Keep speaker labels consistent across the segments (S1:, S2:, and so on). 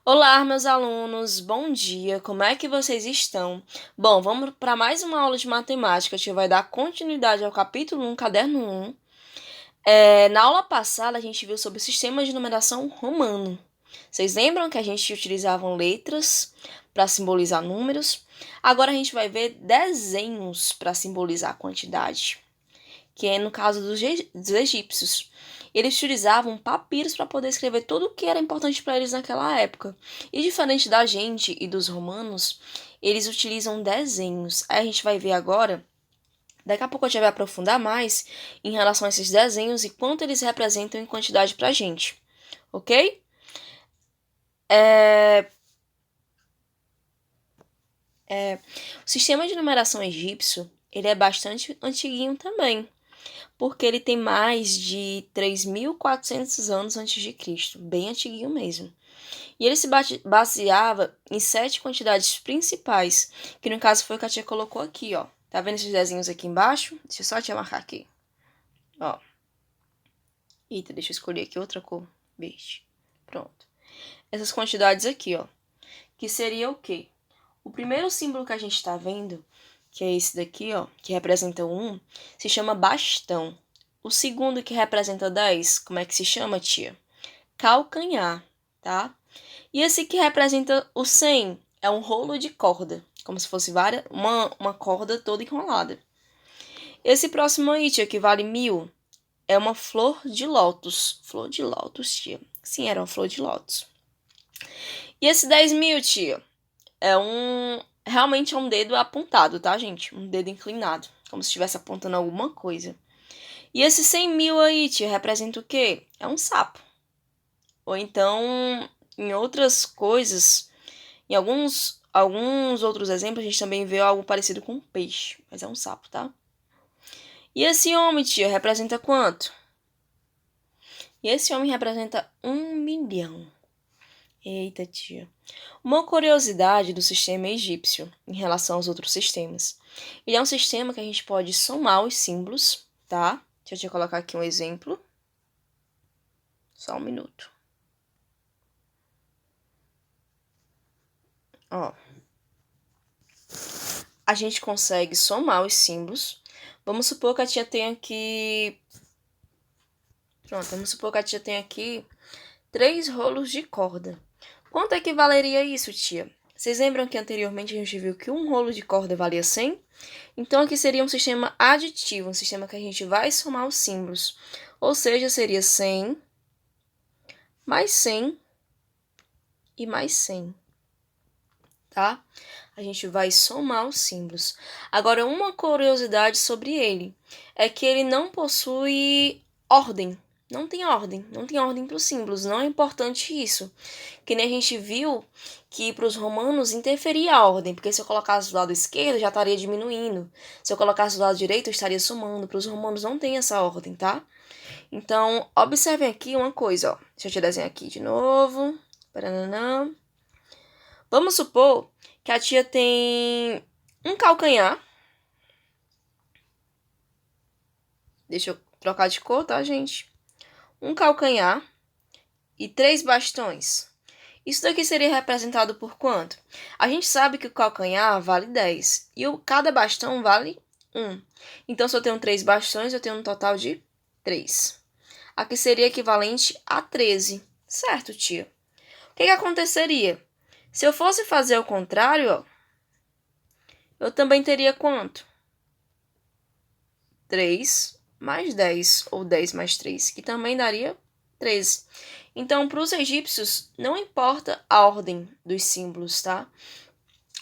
S1: Olá, meus alunos, bom dia, como é que vocês estão? Bom, vamos para mais uma aula de matemática. A gente vai dar continuidade ao capítulo 1, caderno 1. Na aula passada, a gente viu sobre o sistema de numeração romano. Vocês lembram que a gente utilizava letras para simbolizar números? Agora a gente vai ver desenhos para simbolizar a quantidade, que é no caso dos egípcios. Eles utilizavam papiros para poder escrever tudo o que era importante para eles naquela época. E diferente da gente e dos romanos, eles utilizam desenhos. Aí a gente vai ver agora, daqui a pouco a gente vai aprofundar mais em relação a esses desenhos e quanto eles representam em quantidade para a gente, ok? O sistema de numeração egípcio, ele é bastante antiguinho também, porque ele tem mais de 3.400 anos antes de Cristo, bem antiguinho mesmo. E ele se baseava em 7 quantidades principais, que no caso foi o que a tia colocou aqui, ó. Tá vendo esses desenhos aqui embaixo? Deixa eu só a tia marcar aqui. Ó. Eita, deixa eu escolher aqui outra cor. Verde. Pronto. Essas quantidades aqui, ó. Que seria o quê? O primeiro símbolo que a gente tá vendo, que é esse daqui, ó, que representa o 1, se chama bastão. O segundo, que representa 10, como é que se chama, tia? Calcanhar, tá? E esse que representa o 100 é um rolo de corda, como se fosse uma corda toda enrolada. Esse próximo aí, tia, que vale 1.000, é uma flor de lótus. Flor de lótus, tia. Sim, era uma flor de lótus. E esse 10.000, tia, realmente é um dedo apontado, tá, gente? Um dedo inclinado, como se estivesse apontando alguma coisa. E esse 100.000 aí, tia, representa o quê? É um sapo. Ou então, em outras coisas, em alguns outros exemplos, a gente também vê algo parecido com um peixe, mas é um sapo, tá? E esse homem, tia, representa quanto? E esse homem representa 1.000.000. Eita, tia. Uma curiosidade do sistema egípcio em relação aos outros sistemas. Ele é um sistema que a gente pode somar os símbolos, tá? Deixa eu colocar aqui um exemplo. Só um minuto. Ó. A gente consegue somar os símbolos. Vamos supor que a tia tenha aqui... Pronto, vamos supor que a tia tenha aqui 3 rolos de corda. Quanto é que valeria isso, tia? Vocês lembram que anteriormente a gente viu que um rolo de corda valia 100? Então aqui seria um sistema aditivo, um sistema que a gente vai somar os símbolos. Ou seja, seria 100 mais 100 e mais 100, tá? A gente vai somar os símbolos. Agora, uma curiosidade sobre ele é que ele não possui ordem. Não tem ordem para os símbolos, não é importante isso. Que nem a gente viu que para os romanos interferia a ordem, porque se eu colocasse do lado esquerdo já estaria diminuindo. Se eu colocasse do lado direito eu estaria somando. Para os romanos não tem essa ordem, tá? Então, observem aqui uma coisa, ó. Deixa eu te desenhar aqui de novo. Paranã. Vamos supor que a tia tem um calcanhar. Deixa eu trocar de cor, tá, gente? Um calcanhar e 3 bastões. Isso daqui seria representado por quanto? A gente sabe que o calcanhar vale 10 e cada bastão vale 1. Então, se eu tenho 3 bastões, eu tenho um total de 3. Aqui seria equivalente a 13. Certo, tia? O que aconteceria? Se eu fosse fazer o contrário, ó, eu também teria quanto? 3 mais 10, ou 10 mais 3, que também daria 13. Então, para os egípcios, não importa a ordem dos símbolos, tá?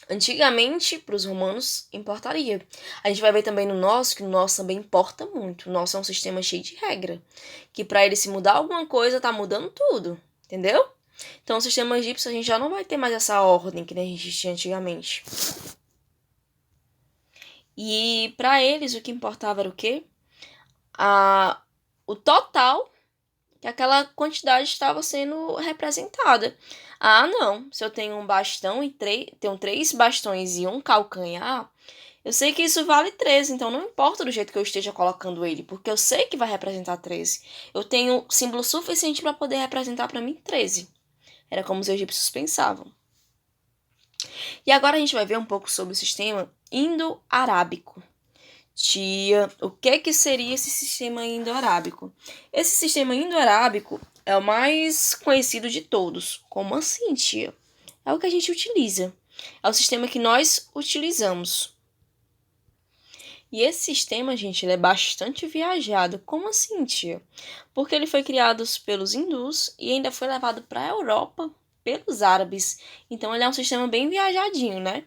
S1: Antigamente, para os romanos, importaria. A gente vai ver também no nosso, que no nosso também importa muito. O nosso é um sistema cheio de regra. Que para ele se mudar alguma coisa, tá mudando tudo. Entendeu? Então, o sistema egípcio, a gente já não vai ter mais essa ordem que nem a gente tinha antigamente. E para eles, o que importava era o quê? O total que aquela quantidade estava sendo representada. Ah, não. Se eu tenho um bastão e tenho 3 bastões e um calcanhar, eu sei que isso vale 13, então não importa do jeito que eu esteja colocando ele, porque eu sei que vai representar 13. Eu tenho símbolo suficiente para poder representar para mim 13. Era como os egípcios pensavam. E agora a gente vai ver um pouco sobre o sistema indo-arábico. Tia, o que seria esse sistema indo-arábico? Esse sistema indo-arábico é o mais conhecido de todos. Como assim, tia? É o que a gente utiliza. É o sistema que nós utilizamos. E esse sistema, gente, ele é bastante viajado. Como assim, tia? Porque ele foi criado pelos hindus e ainda foi levado para a Europa pelos árabes. Então ele é um sistema bem viajadinho, né?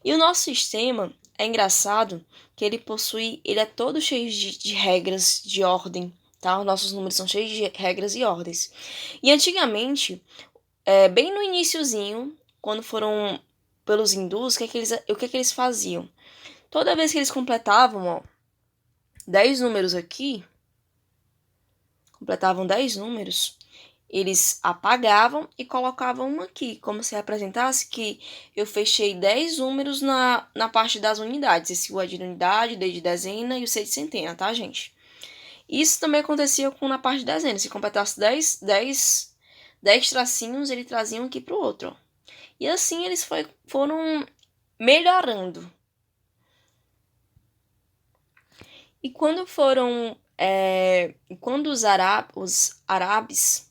S1: E o nosso sistema é engraçado que ele é todo cheio de regras, de ordem, tá? Os nossos números são cheios de regras e ordens. E antigamente, bem no iniciozinho, quando foram pelos hindus, o que eles faziam? Toda vez que eles completavam, 10 números aqui, completavam 10 números, eles apagavam e colocavam um aqui, como se representasse que eu fechei 10 números na parte das unidades. Esse U é de unidade, D de dezena e o C de centena, tá, gente? Isso também acontecia na parte de dezena. Se completasse 10 tracinhos, ele trazia um aqui para o outro. E assim eles foram melhorando. E quando os árabes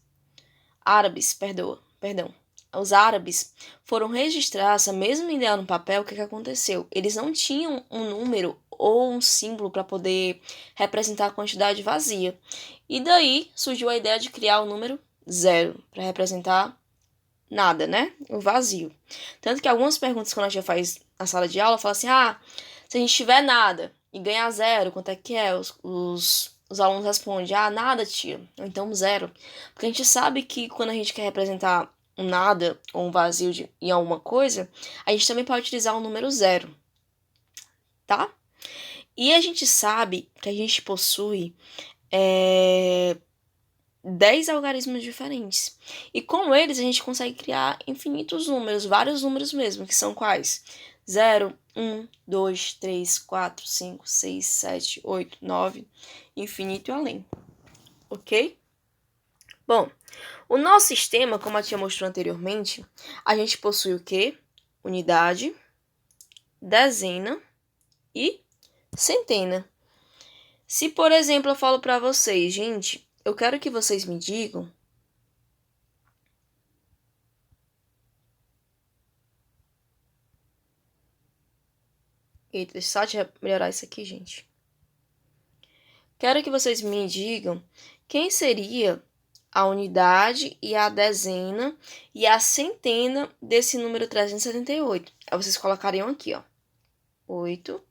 S1: foram registrar essa mesma ideia no papel, o que aconteceu? Eles não tinham um número ou um símbolo para poder representar a quantidade vazia. E daí surgiu a ideia de criar o número 0 para representar nada, né? O vazio. Tanto que algumas perguntas quando a gente faz na sala de aula, fala assim, se a gente tiver nada e ganhar 0, quanto é que é? Os alunos respondem, nada, tia. Ou então 0. Porque a gente sabe que quando a gente quer representar um nada ou um vazio em alguma coisa, a gente também pode utilizar o número 0, tá? E a gente sabe que a gente possui 10 algarismos diferentes. E com eles a gente consegue criar infinitos números, vários números mesmo, que são quais? 0, 1, 2, 3, 4, 5, 6, 7, 8, 9, infinito e além. Ok? Bom, o nosso sistema, como a tia mostrou anteriormente, a gente possui o quê? Unidade, dezena e centena. Se, por exemplo, eu falo para vocês, gente, eu quero que vocês me digam Eita, só de melhorar isso aqui, gente. Quero que vocês me digam quem seria a unidade e a dezena e a centena desse número 378. Aí vocês colocariam aqui, 8,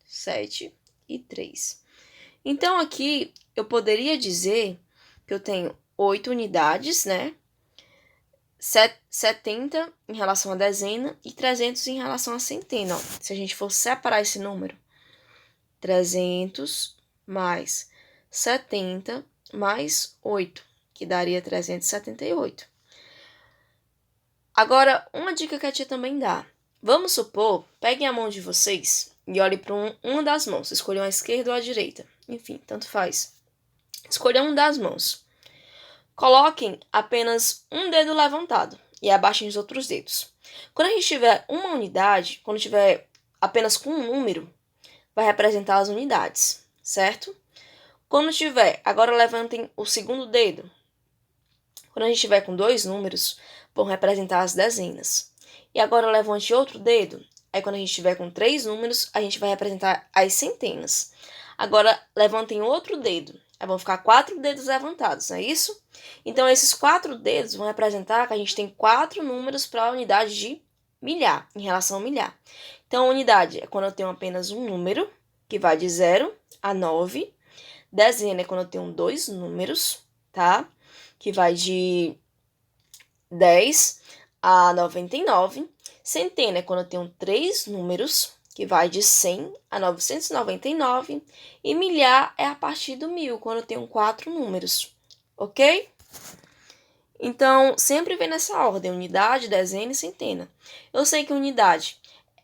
S1: 7 e 3. Então, aqui, eu poderia dizer que eu tenho 8 unidades, né? 70 em relação à dezena e 300 em relação à centena. Se a gente for separar esse número, 300 mais 70 mais 8, que daria 378. Agora, uma dica que a tia também dá. Vamos supor, peguem a mão de vocês e olhem para uma das mãos. Escolham a esquerda ou a direita. Enfim, tanto faz. Escolham uma das mãos. Coloquem apenas um dedo levantado e abaixem os outros dedos. Quando a gente tiver uma unidade, quando tiver apenas com um número, vai representar as unidades, certo? Quando tiver, agora levantem o segundo dedo. Quando a gente tiver com 2 números, vão representar as dezenas. E agora levante outro dedo. Aí quando a gente tiver com 3 números, a gente vai representar as centenas. Agora levantem outro dedo. Aí vão ficar 4 dedos levantados, não é isso? Então, esses 4 dedos vão representar que a gente tem 4 números para a unidade de milhar, em relação ao milhar. Então, a unidade é quando eu tenho apenas um número, que vai de 0 a 9. Dezena é quando eu tenho 2 números, tá? Que vai de 10 a 99. Centena é quando eu tenho 3 números, que vai de 100 a 999, e milhar é a partir do 1000, quando eu tenho 4 números, ok? Então, sempre vem nessa ordem, unidade, dezena e centena. Eu sei que unidade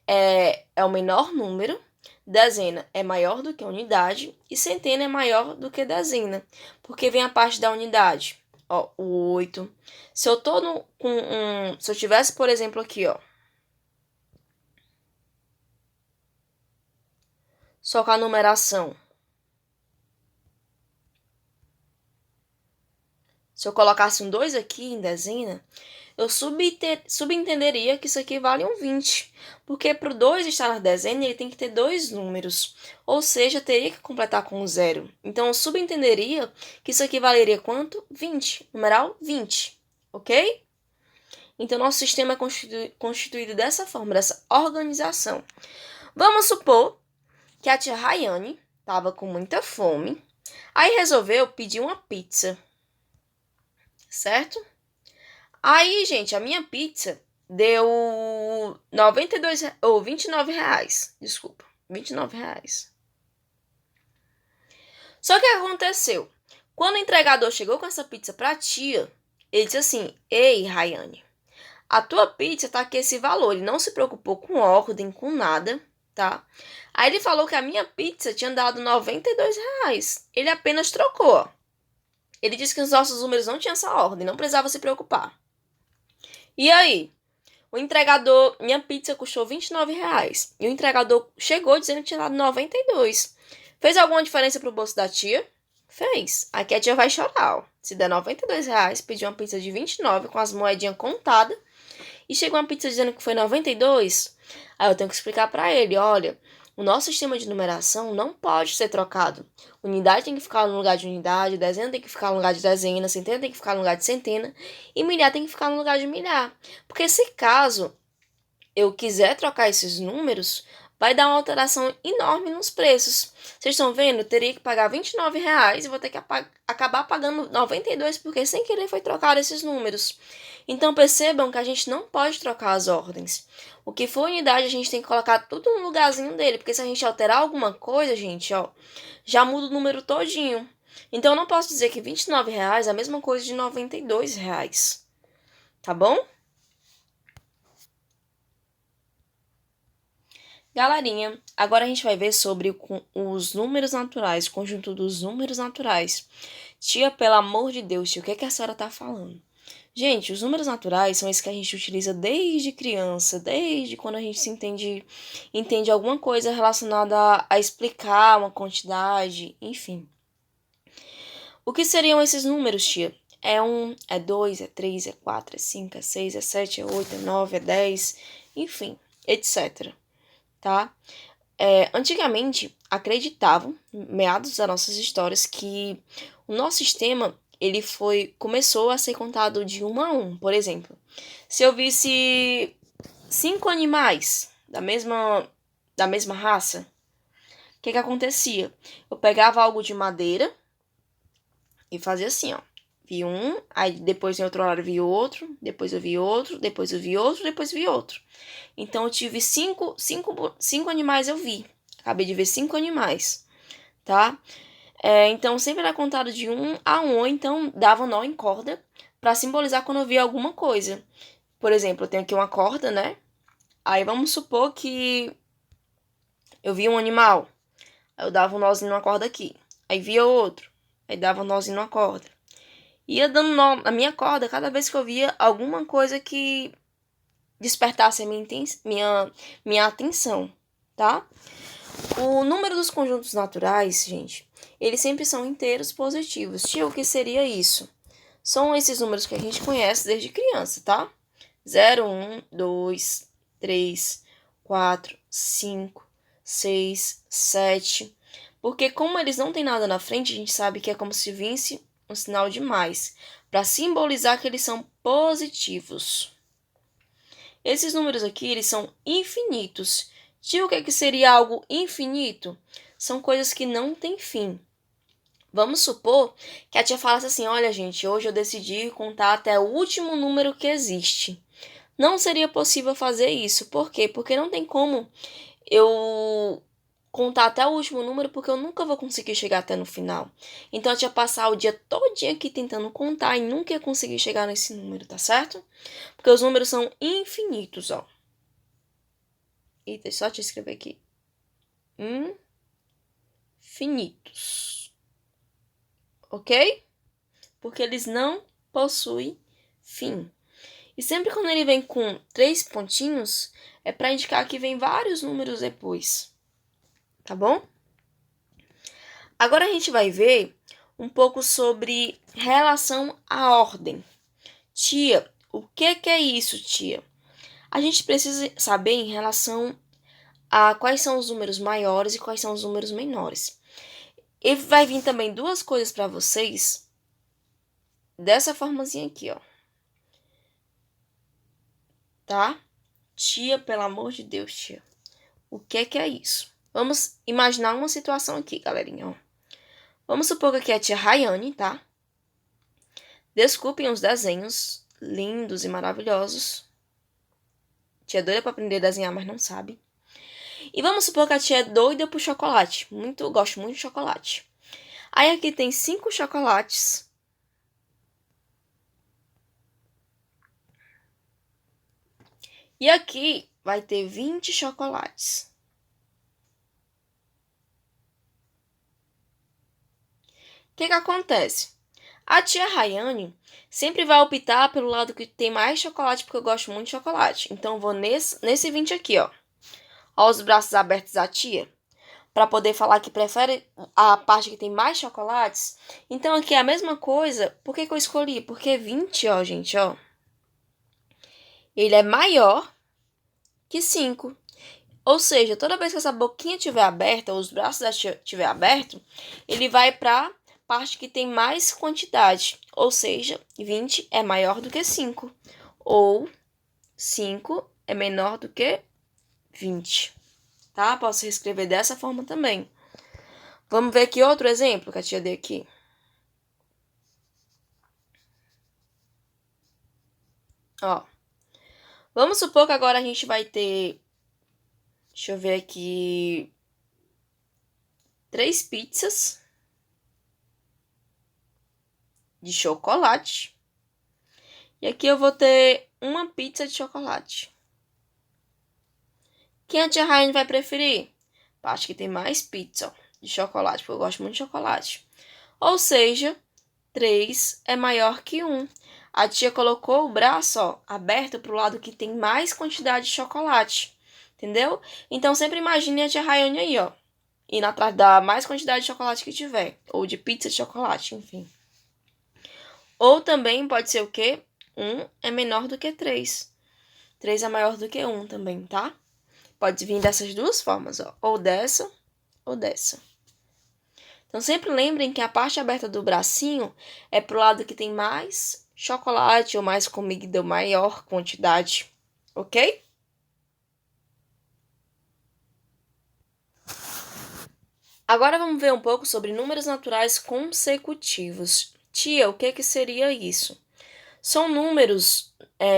S1: é o menor número, dezena é maior do que a unidade e centena é maior do que dezena, porque vem a parte da unidade Ó, o 8. Se eu tô se eu tivesse, por exemplo, aqui, ó. Só com a numeração. Se eu colocasse um 2 aqui em dezena, eu subentenderia que isso aqui vale um 20. Porque para o 2 estar na dezena, ele tem que ter dois números. Ou seja, teria que completar com um zero. Então, eu subentenderia que isso aqui valeria quanto? 20. Numeral 20. Ok? Então, nosso sistema é constituído dessa forma, dessa organização. Vamos supor que a tia Rayane estava com muita fome. Aí resolveu pedir uma pizza. Certo? Aí, gente, a minha pizza deu 92 ou 29 reais. Desculpa, 29 reais. Só que o que aconteceu? Quando o entregador chegou com essa pizza pra tia, ele disse assim: Ei, Rayane, a tua pizza tá aqui esse valor. Ele não se preocupou com ordem, com nada, tá? Aí ele falou que a minha pizza tinha dado 92 reais. Ele apenas trocou. Ele disse que os nossos números não tinham essa ordem, não precisava se preocupar. E aí? O entregador, minha pizza custou 29 reais. E o entregador chegou dizendo que tinha dado 92. Fez alguma diferença pro bolso da tia? Fez. Aqui a tia vai chorar, ó. Se der 92 reais, pediu uma pizza de 29 com as moedinhas contadas. E chegou uma pizza dizendo que foi 92. Aí eu tenho que explicar pra ele, olha, o nosso sistema de numeração não pode ser trocado. Unidade tem que ficar no lugar de unidade, dezena tem que ficar no lugar de dezena, centena tem que ficar no lugar de centena e milhar tem que ficar no lugar de milhar. Porque se caso eu quiser trocar esses números, vai dar uma alteração enorme nos preços. Vocês estão vendo? Eu teria que pagar 29 reais e vou ter que acabar pagando 92 porque sem querer foi trocar esses números. Então percebam que a gente não pode trocar as ordens. O que for unidade, a gente tem que colocar tudo no lugarzinho dele, porque se a gente alterar alguma coisa, gente, ó, já muda o número todinho. Então eu não posso dizer que 29 reais é a mesma coisa de 92 reais. Tá bom? Galerinha, agora a gente vai ver sobre os números naturais, o conjunto dos números naturais. Tia, pelo amor de Deus, tia, o que é que a senhora tá falando? Gente, os números naturais são esses que a gente utiliza desde criança, desde quando a gente entende alguma coisa relacionada a explicar uma quantidade, enfim. O que seriam esses números, tia? É 1, é 2, é 3, é 4, é 5, é 6, é 7, é 8, é 9, é 10, enfim, etc. Tá? Antigamente, acreditavam, meados das nossas histórias, que o nosso sistema começou a ser contado de 1 a 1. Por exemplo, se eu visse 5 animais da mesma raça, o que acontecia? Eu pegava algo de madeira e fazia assim, ó. Vi um, aí depois em outro horário vi outro, depois eu vi outro, depois eu vi outro, depois vi outro. Então eu tive cinco animais eu vi. Acabei de ver 5 animais, tá? Então sempre era contado de 1 a 1, ou então dava um nó em corda para simbolizar quando eu via alguma coisa. Por exemplo, eu tenho aqui uma corda, né? Aí vamos supor que eu vi um animal. Aí eu dava um nozinho numa corda aqui. Aí via outro. Aí dava um nozinho numa corda. Ia dando nó na minha corda cada vez que eu via alguma coisa que despertasse a minha atenção, tá? O número dos conjuntos naturais, gente, eles sempre são inteiros positivos. Tio, o que seria isso? São esses números que a gente conhece desde criança, tá? 0, 1, 2, 3, 4, 5, 6, 7. Porque como eles não têm nada na frente, a gente sabe que é como se visse um sinal de mais, para simbolizar que eles são positivos. Esses números aqui, eles são infinitos. Tio, o que seria algo infinito? São coisas que não têm fim. Vamos supor que a tia falasse assim, olha gente, hoje eu decidi contar até o último número que existe. Não seria possível fazer isso. Por quê? Porque não tem como eu contar até o último número, porque eu nunca vou conseguir chegar até no final. Então a tia passar o dia todinho aqui tentando contar e nunca ia conseguir chegar nesse número, tá certo? Porque os números são infinitos, ó. Eita, só te escrever aqui. Infinitos. Ok? Porque eles não possui fim. E sempre quando ele vem com 3 pontinhos, é para indicar que vem vários números depois. Tá bom? Agora a gente vai ver um pouco sobre relação à ordem. Tia, o que é isso, tia? A gente precisa saber em relação a quais são os números maiores e quais são os números menores. E vai vir também duas coisas para vocês dessa formazinha aqui, ó. Tá? Tia, pelo amor de Deus, tia. O que é isso? Vamos imaginar uma situação aqui, galerinha, ó. Vamos supor que aqui é a tia Rayane, tá? Desculpem os desenhos lindos e maravilhosos. Tia é doida pra aprender a desenhar, mas não sabe. E vamos supor que a tia é doida por chocolate. Gosto muito de chocolate. Aí aqui tem 5 chocolates. E aqui vai ter 20 chocolates. O que acontece? A tia Rayane sempre vai optar pelo lado que tem mais chocolate, porque eu gosto muito de chocolate. Então, eu vou nesse 20 aqui, ó. Ó os braços abertos da tia. Para poder falar que prefere a parte que tem mais chocolates. Então, aqui é a mesma coisa. Por que eu escolhi? Porque 20, ó, gente, ó. Ele é maior que 5. Ou seja, toda vez que essa boquinha estiver aberta, ou os braços da tia estiver aberto, ele vai para parte que tem mais quantidade. Ou seja, 20 é maior do que 5. Ou 5 é menor do que 20. Tá? Posso reescrever dessa forma também. Vamos ver aqui outro exemplo que a tia deu aqui. Ó. Vamos supor que agora a gente vai ter... Deixa eu ver aqui... 3 pizzas de chocolate. E aqui eu vou ter uma pizza de chocolate. Quem a tia Rayane vai preferir? Acho que tem mais pizza de chocolate, porque eu gosto muito de chocolate. Ou seja, 3 é maior que 1. A tia colocou o braço, ó, aberto para o lado que tem mais quantidade de chocolate. Entendeu? Então, sempre imagine a tia Rayane aí, ó. Indo atrás da mais quantidade de chocolate que tiver. Ou de pizza de chocolate, enfim. Ou também pode ser o quê? 1 é menor do que 3. 3 é maior do que 1 também, tá? Pode vir dessas duas formas, ó. Ou dessa, ou dessa. Então, sempre lembrem que a parte aberta do bracinho é pro lado que tem mais chocolate ou mais comida, ou maior quantidade, ok? Agora vamos ver um pouco sobre números naturais consecutivos. Tia, o que seria isso? São números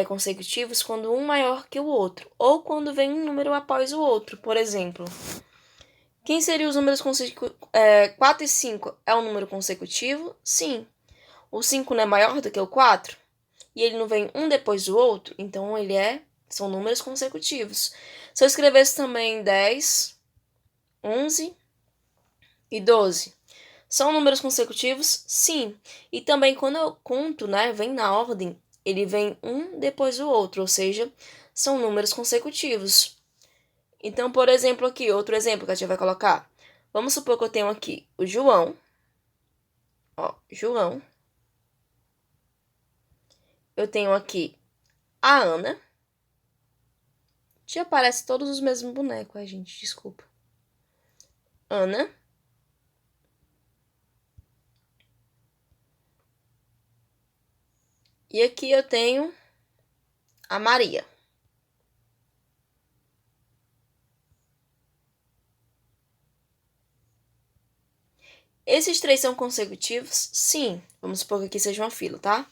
S1: consecutivos quando um maior que o outro, ou quando vem um número após o outro. Por exemplo, quem seriam os números consecutivos? 4 e 5 é um número consecutivo? Sim. O 5 não é maior do que o 4? E ele não vem um depois do outro? Então, são números consecutivos. Se eu escrevesse também 10, 11 e 12, são números consecutivos? Sim. E também quando eu conto, né, vem na ordem, ele vem um depois do outro, ou seja, são números consecutivos. Então, por exemplo, aqui, outro exemplo que a gente vai colocar. Vamos supor que eu tenho aqui o João. Ó, João. Eu tenho aqui a Ana. Já parece todos os mesmos bonecos, ai, gente, desculpa. Ana. E aqui eu tenho a Maria. Esses 3 são consecutivos? Sim. Vamos supor que aqui seja uma fila, tá?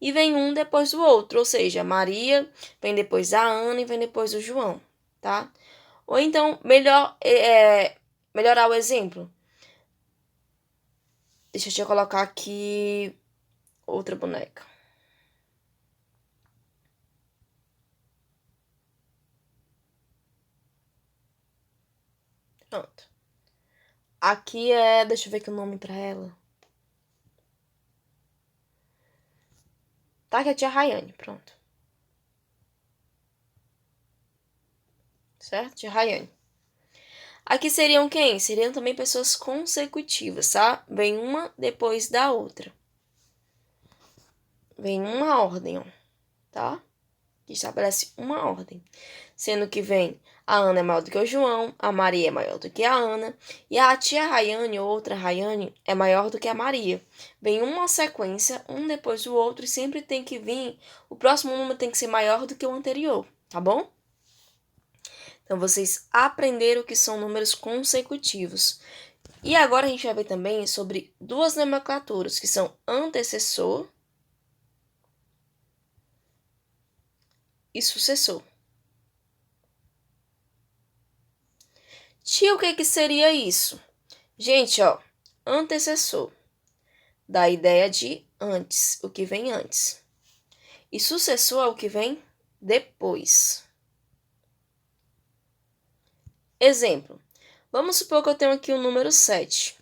S1: E vem um depois do outro, ou seja, a Maria vem depois da Ana e vem depois do João, tá? Ou então, melhorar o exemplo. Deixa eu te colocar aqui outra boneca. Pronto. Aqui deixa eu ver aqui o nome pra ela. tá? Que é a tia Rayane, pronto. Certo? Tia Rayane. Aqui seriam quem? Seriam também pessoas consecutivas, tá? Vem uma depois da outra. Vem uma ordem, ó, tá? Que estabelece uma ordem. Sendo que vem a Ana é maior do que o João, a Maria é maior do que a Ana, e a tia Rayane ou outra Rayane é maior do que a Maria. Vem uma sequência, um depois do outro, e sempre tem que vir, o próximo número tem que ser maior do que o anterior, tá bom? Então, vocês aprenderam o que são números consecutivos. E agora a gente vai ver também sobre duas nomenclaturas, que são antecessor e sucessor. Tia, o que seria isso? Gente, ó, antecessor dá a ideia de antes, o que vem antes. E sucessor é o que vem depois. Exemplo, vamos supor que eu tenho aqui o número 7.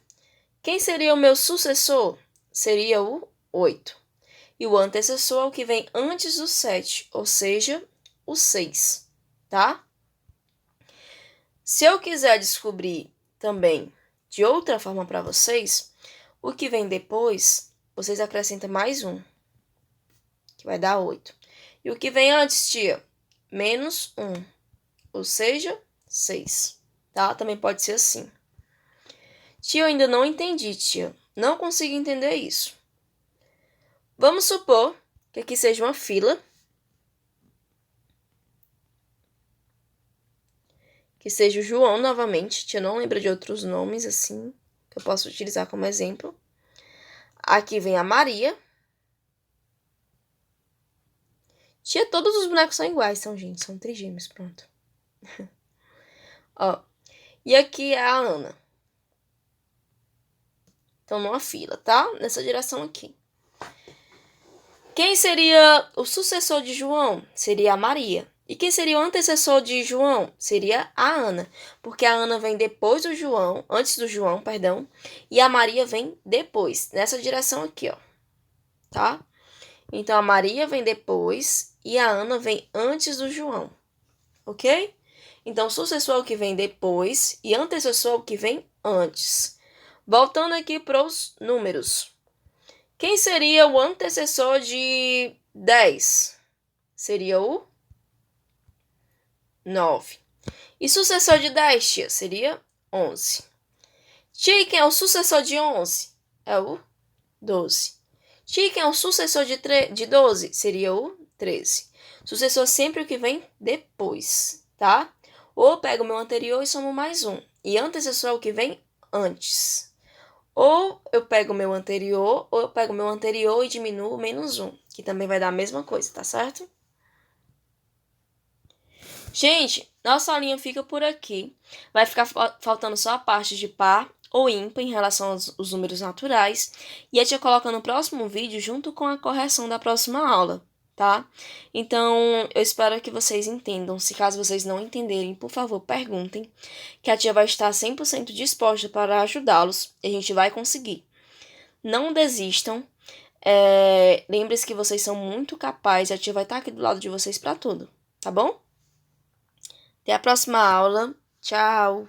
S1: Quem seria o meu sucessor? Seria o 8. E o antecessor é o que vem antes do 7, ou seja, o 6, tá? Se eu quiser descobrir também de outra forma para vocês, o que vem depois, vocês acrescentam mais um, que vai dar 8. E o que vem antes, tia? Menos 1, ou seja, 6, tá? Também pode ser assim. Tia, eu ainda não entendi, tia. Não consigo entender isso. Vamos supor que aqui seja uma fila, que seja o João novamente. Tia não lembra de outros nomes assim, que eu posso utilizar como exemplo. Aqui vem a Maria. Tia, todos os bonecos são iguais, são, gente. São trigêmeos, pronto. Ó. E aqui é a Ana. Então, numa fila, tá? Nessa direção aqui. Quem seria o sucessor de João? Seria a Maria. E quem seria o antecessor de João? Seria a Ana. Porque a Ana vem depois do João, antes do João, perdão. E a Maria vem depois, nessa direção aqui, ó. Tá? Então, a Maria vem depois e a Ana vem antes do João. Ok? Então, sucessor é o que vem depois e antecessor é o que vem antes. Voltando aqui para os números. Quem seria o antecessor de 10? Seria o 9. E sucessor de 10, tia? Seria 11. Tia, e quem é o sucessor de 11? É o 12. Tia, e quem é o sucessor de 12? Seria o 13. Sucessor sempre o que vem depois, tá? Ou pego o meu anterior e somo mais um. E antecessor é o que vem antes. Ou eu pego o meu anterior, ou eu pego o meu anterior e diminuo menos um, que também vai dar a mesma coisa, tá certo? Gente, nossa aulinha fica por aqui. Vai ficar faltando só a parte de par ou ímpar em relação aos números naturais. E a tia coloca no próximo vídeo junto com a correção da próxima aula, tá? Então, eu espero que vocês entendam. Se caso vocês não entenderem, por favor, perguntem, que a tia vai estar 100% disposta para ajudá-los e a gente vai conseguir. Não desistam. Lembre-se que vocês são muito capazes e a tia vai estar aqui do lado de vocês para tudo, tá bom? Até a próxima aula. Tchau!